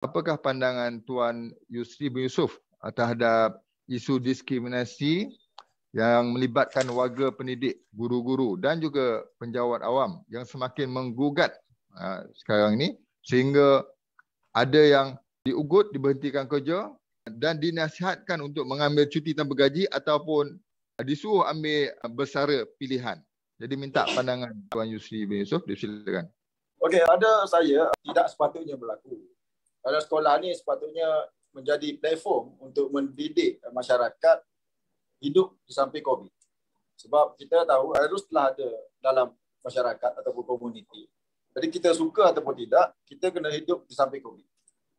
Apakah pandangan Tuan Yusri bin Yusof terhadap isu diskriminasi yang melibatkan warga pendidik, guru-guru dan juga penjawat awam yang semakin menggugat sekarang ini, sehingga ada yang diugut, diberhentikan kerja dan dinasihatkan untuk mengambil cuti tanpa gaji ataupun disuruh ambil bersara pilihan. Jadi minta pandangan Tuan Yusri bin Yusof, silakan. Okey, pada saya tidak sepatutnya berlaku. Pada sekolah ni sepatutnya menjadi platform untuk mendidik masyarakat hidup di samping COVID. Sebab kita tahu haruslah ada dalam masyarakat ataupun komuniti. Jadi kita suka ataupun tidak, kita kena hidup di samping COVID.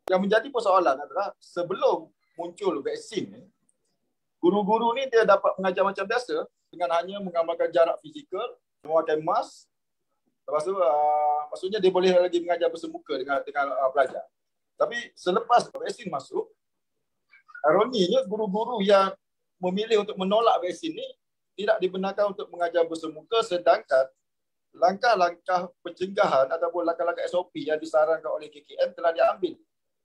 Yang menjadi persoalan adalah sebelum muncul vaksin, guru-guru ni dia dapat mengajar macam biasa dengan hanya mengamalkan jarak fizikal, memakai mask. Lepas tu, maksudnya dia boleh lagi mengajar bersemuka dengan pelajar. Tapi selepas vaksin masuk, ironinya guru-guru yang memilih untuk menolak vaksin ini tidak dibenarkan untuk mengajar bersemuka, sedangkan langkah-langkah pencegahan ataupun langkah-langkah SOP yang disarankan oleh KKM telah diambil.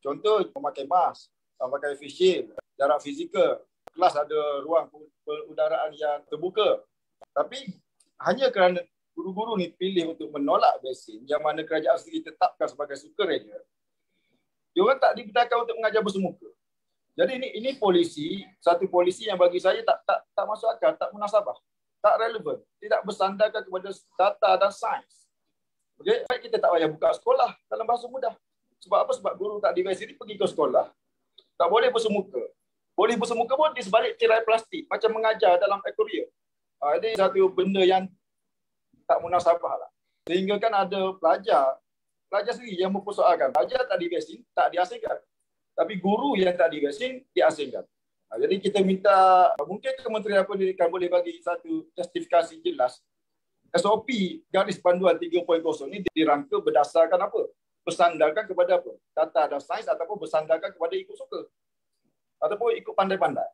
Contoh, memakai mask, memakai face shield, jarak fizikal, kelas ada ruang perudaraan yang terbuka. Tapi hanya kerana guru-guru ni pilih untuk menolak vaksin yang mana kerajaan sendiri tetapkan sebagai sukarela, diorang tak dibenarkan untuk mengajar bersemuka. Jadi ini polisi, satu polisi yang bagi saya tak masuk akal, tak munasabah, tak relevan, tidak bersandarkan kepada data dan sains. Okey, kita tak payah buka sekolah dalam bahasa mudah. Sebab apa? Sebab guru tak divaksin pergi ke sekolah, tak boleh bersemuka. Boleh bersemuka pun di sebalik tirai plastik, macam mengajar dalam akuarium. Ini satu benda yang tak munasabah lah. Sehingga kan ada pelajar sendiri yang mempersoalkan, pelajar tak divaksin, tak diasingkan. Tapi guru yang tak divaksin, diasingkan. Jadi kita minta, mungkin Kementerian Pendidikan boleh bagi satu justifikasi jelas. SOP garis panduan 3.0 ni dirangka berdasarkan apa? Bersandarkan kepada apa? Data dan sains ataupun bersandarkan kepada ikut suka. Ataupun ikut pandai-pandai.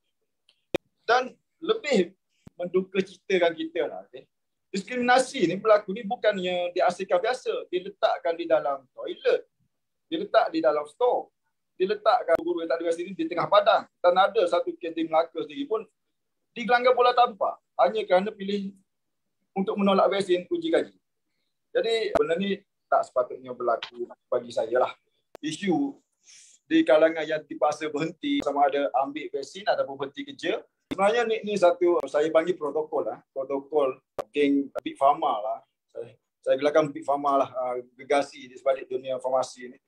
Dan lebih menduka citakan kita lah. Okay? Diskriminasi ni berlaku ni bukannya diasingkan biasa. Diletakkan di dalam toilet. Diletak di dalam store. Diletakkan guru yang tak divaksin di tengah padang. Dan ada satu kes di Melaka sendiri pun digelanggar bola tampar hanya kerana pilih untuk menolak vaksin uji kaji. Jadi benda ni tak sepatutnya berlaku bagi saya lah. Isu di kalangan yang dipaksa berhenti sama ada ambil vaksin ataupun berhenti kerja, sebenarnya ni satu saya panggil protokol lah. Protokol geng Big Pharma lah. Saya gelarkan Big Pharma lah, gegasi di sebalik dunia farmasi ni.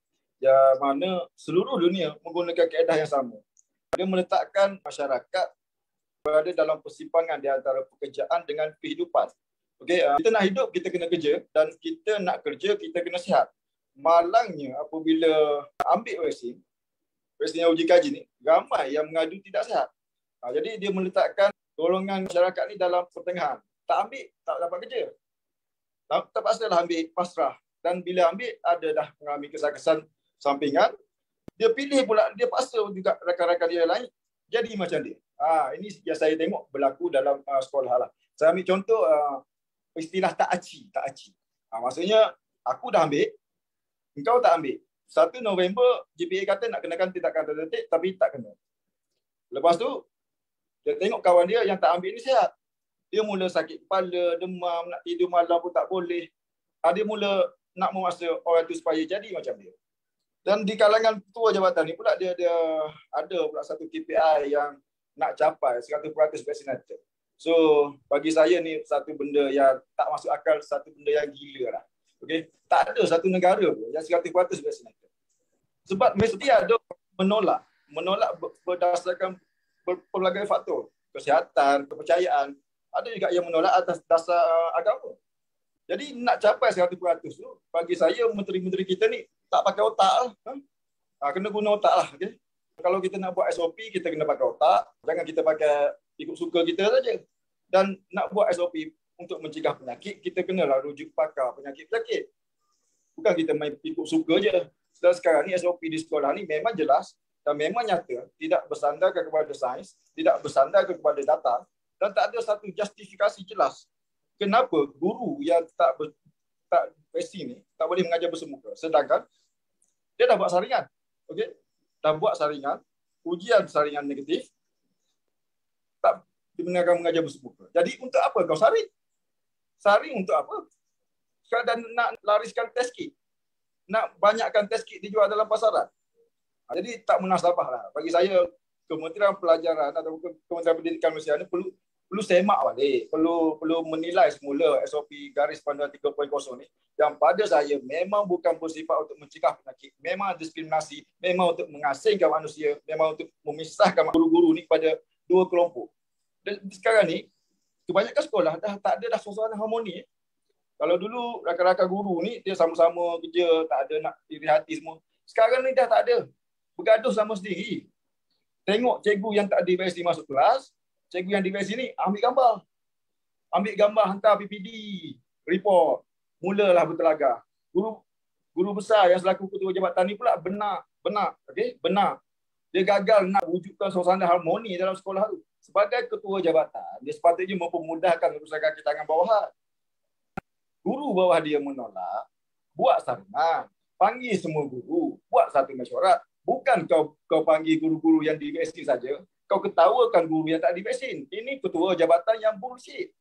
Yang mana seluruh dunia menggunakan kaedah yang sama. Dia meletakkan masyarakat berada dalam persimpangan di antara pekerjaan dengan kehidupan. Okey, kita nak hidup, kita kena kerja, dan kita nak kerja, kita kena sihat. Malangnya apabila ambil vaksin yang uji kaji ni, ramai yang mengadu tidak sihat. Jadi dia meletakkan golongan masyarakat ni dalam pertengahan. Tak ambil, tak dapat kerja. Terpaksalah ambil pasrah. Dan bila ambil, ada dah mengalami kesan-kesan sampingan, dia pilih pula, dia paksa juga rakan-rakan dia lain jadi macam dia. Ini yang saya tengok berlaku dalam sekolah lah. Saya ambil contoh istilah tak aci. Maksudnya aku dah ambil, engkau tak ambil. 1 November GPA kata nak kenakan tindakan terdetik tapi tak kena. Lepas tu dia tengok kawan dia yang tak ambil ni sihat. Dia mula sakit kepala, demam, nak tidur malam pun tak boleh. Dia mula nak memaksa orang tu supaya jadi macam dia. Dan di kalangan ketua jabatan ni pula dia ada pula satu KPI yang nak capai 100% vaccinated. So bagi saya ni satu benda yang tak masuk akal, satu benda yang gila lah. Okay? Tak ada satu negara pun yang 100% vaccinated. Sebab mesti ada menolak berdasarkan berbagai faktor. Kesihatan, kepercayaan. Ada juga yang menolak atas dasar agama. Jadi nak capai 100% tu, bagi saya menteri-menteri kita ni tak pakai otak lah. Kena guna otak lah. Okay? Kalau kita nak buat SOP, kita kena pakai otak. Jangan kita pakai ikut suka kita saja. Dan nak buat SOP untuk mencegah penyakit, kita kenalah rujuk pakar penyakit-penyakit. Bukan kita main ikut suka je. Dan sekarang ni SOP di sekolah ni memang jelas dan memang nyata. Tidak bersandarkan kepada sains, tidak bersandarkan kepada data. Dan tak ada satu justifikasi jelas kenapa guru yang tak vaksin ni tak boleh mengajar bersemuka. Sedangkan dia dah buat saringan. okey, dah buat saringan, ujian saringan negatif, tak dibenarkan mengajar bersemuka. Jadi untuk apa kau saring? Saring untuk apa? Sekadar nak lariskan test kit. Nak banyakkan test kit dijual dalam pasaran. Jadi tak munasabah lah. Bagi saya, Kementerian Pelajaran atau Kementerian Pendidikan Malaysia ni perlu semak balik, perlu menilai semula SOP garis panduan 3.0 ni yang pada saya memang bukan bersifat untuk mencegah penyakit, memang diskriminasi, memang untuk mengasingkan manusia, memang untuk memisahkan guru-guru ni pada dua kelompok. Dan sekarang ni kebanyakan sekolah dah tak ada dah suasana harmoni. Kalau dulu rakan-rakan guru ni dia sama-sama kerja, tak ada nak iri hati semua. Sekarang ni dah tak ada. Bergaduh sama sendiri. Tengok cikgu yang tak diversi masuk kelas, cikgu yang diversi ni ambil gambar. Ambil gambar hantar PPD, report. Mulalah bertelagah. Guru besar yang selaku ketua jabatan ni pula benar. Okey, benar. Dia gagal nak wujudkan suasana harmoni dalam sekolah tu. Sebagai ketua jabatan, dia sepatutnya mempermudahkan urusan kaki tangan bawahan. Guru bawah dia menolak, buat saringan, panggil semua guru, buat satu mesyuarat. Bukan kau panggil guru-guru yang divaksin saja, kau ketawakan guru yang tak divaksin. Ini ketua jabatan yang bullshit.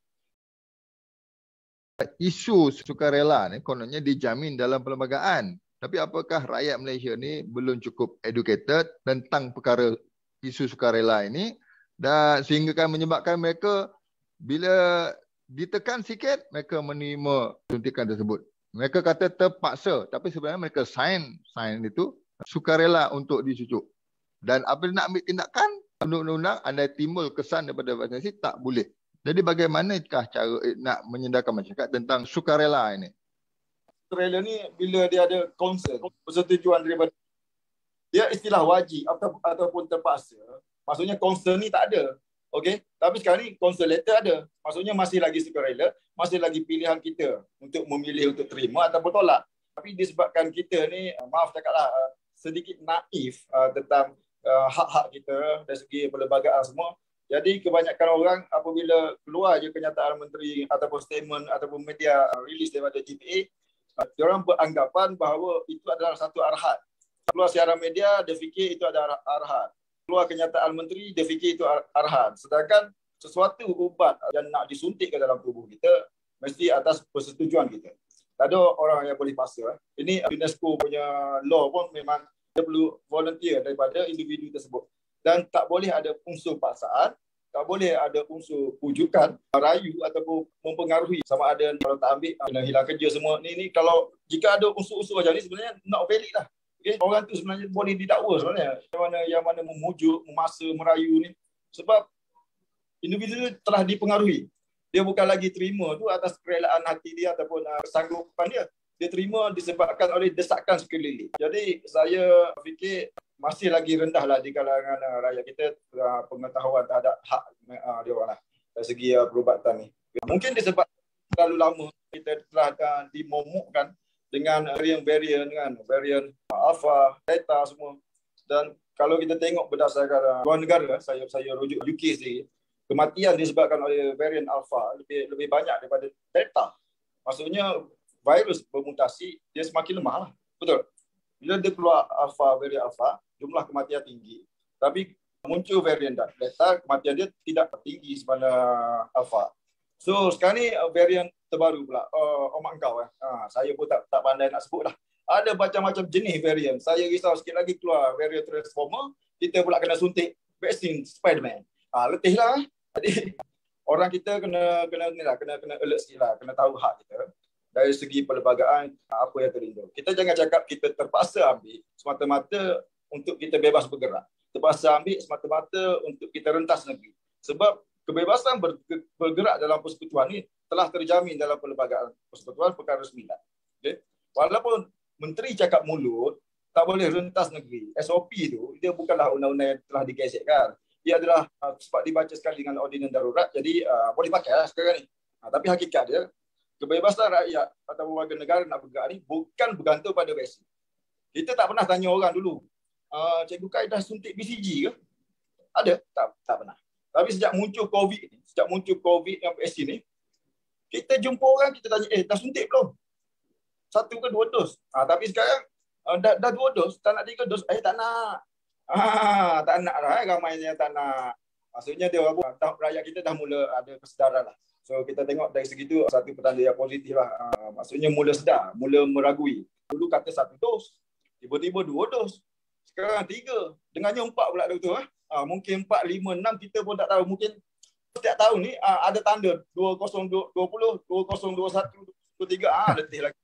Isu sukarela ni kononnya dijamin dalam perlembagaan. Tapi apakah rakyat Malaysia ni belum cukup educated tentang perkara isu sukarela ini, dan sehingga kan menyebabkan mereka bila ditekan sikit mereka menerima suntikan tersebut. Mereka kata terpaksa, tapi sebenarnya mereka sign itu sukarela untuk disucuk. Dan apabila nak ambil tindakan undang-undang, anda timbul kesan daripada vaksinasi, tak boleh. Jadi bagaimanakah cara nak menyedarkan masyarakat tentang sukarela ini? Sukarela ni bila dia ada concern, persetujuan daripada dia, istilah wajib ataupun terpaksa. Maksudnya concern ni tak ada. Okey, tapi sekarang ni concern letter ada. Maksudnya masih lagi sukarela, masih lagi pilihan kita untuk memilih untuk terima ataupun tolak. Tapi disebabkan kita ni, maaf cakaplah, sedikit naif tentang hak-hak kita dari segi perlembagaan semua. Jadi kebanyakan orang apabila keluar je kenyataan menteri ataupun statement ataupun media rilis daripada GPA, diorang beranggapan bahawa itu adalah satu arahan. Keluar siaran media, dia fikir itu ada arahan. Keluar kenyataan menteri, dia fikir itu arahan. Sedangkan sesuatu ubat yang nak disuntik ke dalam tubuh kita mesti atas persetujuan kita. Tak ada orang yang boleh paksa. Ini UNESCO punya law pun memang dia perlu volunteer daripada individu tersebut. Dan tak boleh ada unsur paksaan, tak boleh ada unsur pujukan, rayu ataupun mempengaruhi. Sama ada kalau tak ambil, kena hilang kerja semua. Ni kalau jika ada unsur-unsur macam ni sebenarnya not valid lah. Okay? Orang tu sebenarnya boleh didakwa sebenarnya. Yang mana memujuk, memaksa, merayu ni. Sebab individu telah dipengaruhi. Dia bukan lagi terima tu atas kerelaan hati dia ataupun kesanggupan dia. Dia terima disebabkan oleh desakan sekeliling. Jadi saya fikir masih lagi rendahlah di kalangan rakyat kita pengetahuan terhadap hak dia orang lah dari segi perubatan ni. Mungkin disebab terlalu lama kita telah dimomokkan dengan varian kan, varian alpha, beta semua. Dan kalau kita tengok berdasarkan luar negara, saya rujuk UK sendiri, kematian disebabkan oleh varian alpha lebih banyak daripada delta. Maksudnya virus bermutasi, dia semakin lemah lah. Betul. Bila dia keluar varian alpha, jumlah kematian tinggi. Tapi muncul varian delta, kematian dia tidak tinggi sepada alpha. So sekarang ni varian terbaru pula, omak kau. Saya pun tak pandai nak sebut lah. Ada macam-macam jenis varian. Saya risau sikit lagi keluar varian transformer, kita pula kena suntik vaksin Spiderman. Letih lah. Jadi orang kita kena alert sikit lah, kena tahu hak kita. Dari segi perlembagaan, apa yang terlindung. Kita jangan cakap kita terpaksa ambil semata-mata untuk kita bebas bergerak. Terpaksa ambil semata-mata untuk kita rentas negeri. Sebab kebebasan bergerak dalam persekutuan ini telah terjamin dalam perlembagaan persekutuan perkara 9. Okay? Walaupun menteri cakap mulut, tak boleh rentas negeri. SOP itu, dia bukanlah undang-undang yang telah digesekkan. Dia adalah sebab dibaca sekali dengan ordinan darurat, jadi boleh pakai lah sekarang ni. Tapi hakikat dia, kebebasan rakyat atau warga negara nak bergerak ni bukan bergantung pada vaksin. Kita tak pernah tanya orang dulu, Cikgu Kai dah suntik BCG ke? Ada? Tak pernah. Tapi sejak muncul COVID yang vaksin ni, kita jumpa orang, kita tanya, dah suntik belum? 1 ke 2 dos? Tapi sekarang, dah 2 dos, tak nak 3 dos, tak nak. Tak nak lah, ramainya tak nak. Maksudnya dia tahap rakyat kita dah mula ada kesedaran lah. So kita tengok dari segi tu satu petanda yang positif lah. Maksudnya mula sedar, mula meragui. Dulu kata 1 dos, tiba-tiba 2 dos. Sekarang 3, dengannya 4 pula doktor. Mungkin 4, 5, 6 kita pun tak tahu. Mungkin setiap tahun ni ada tanda 2020, 2021, 2023, letih lagi.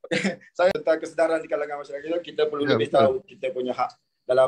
Okay. Saya tentang kesedaran di kalangan masyarakat kita perlu lebih tahu kita punya hak dalam